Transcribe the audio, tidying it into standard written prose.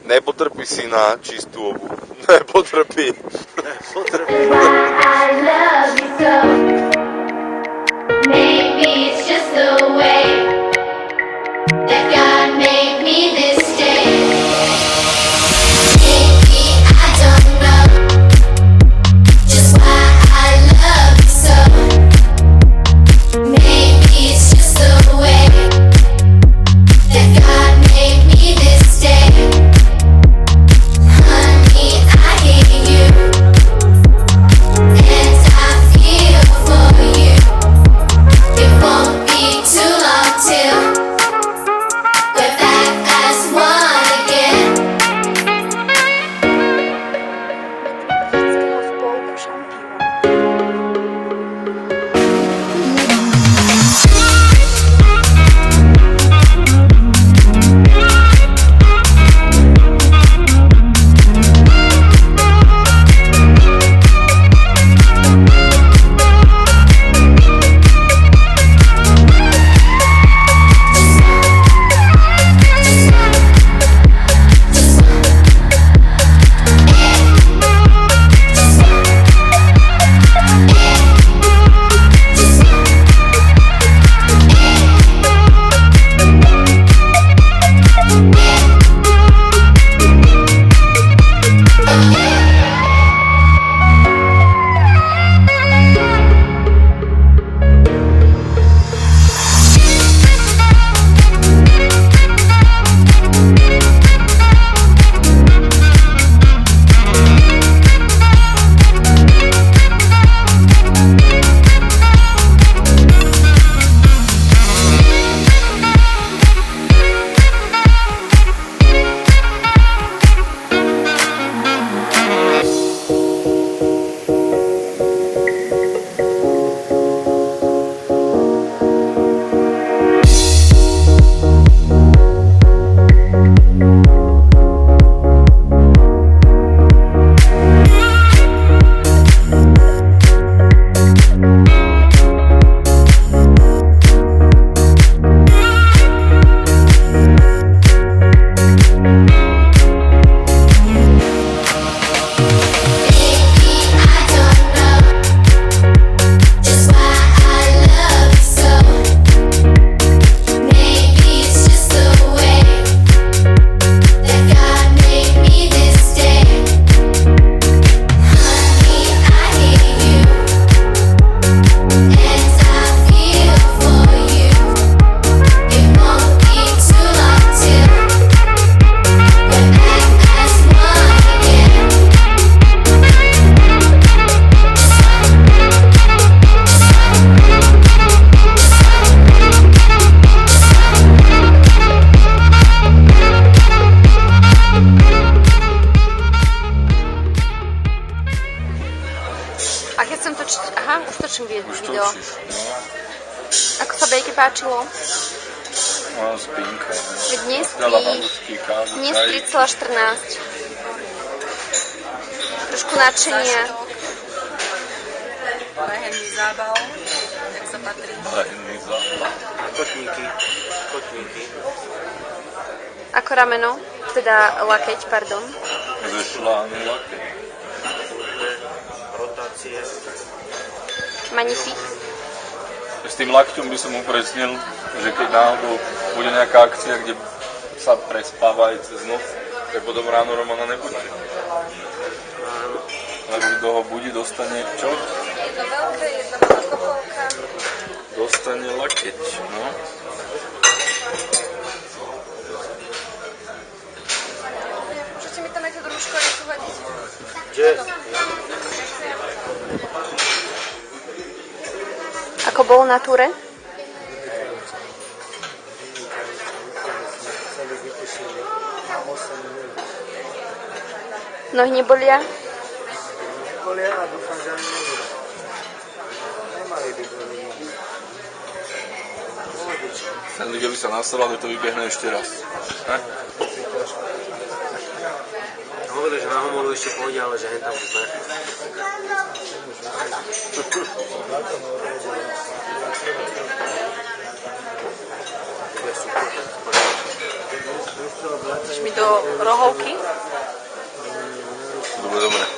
Nepotrpí si na čistú obu. Nepotrpí. video. Ako sa Bejke páčilo? Spínka. Dnes spí 3,14. Trošku nadšenia. Lehenný zábal, jak sa patrí. Lehenný zábal. Kotníky. Ako rameno, teda lakeť, pardon. Ze šlány lakeť. Rotácie. Magnifik. S tým lakťom by som upresnil, že keď náhodou bude nejaká akcia, kde sa prespáva aj cez noc, tak potom ráno Romana nebude. Lebo kto ho budí, dostane čo? Jedno veľké, jedna malá kopolka. Dostane lakeť, no. Môžete mi tam aj tú druhú škoricu hodiť? Kde? Ako bol na túre? Nohy nebolia? Bolia a dúfam, že ani nebudú. Nemali by boli. Ten ľudia by sa nastal, že to vybehne ešte raz. Hovorili, že na Homolu ešte pôjde, ale že hen tam už ne. Ideš mi do rohovky. Dobre, dobre.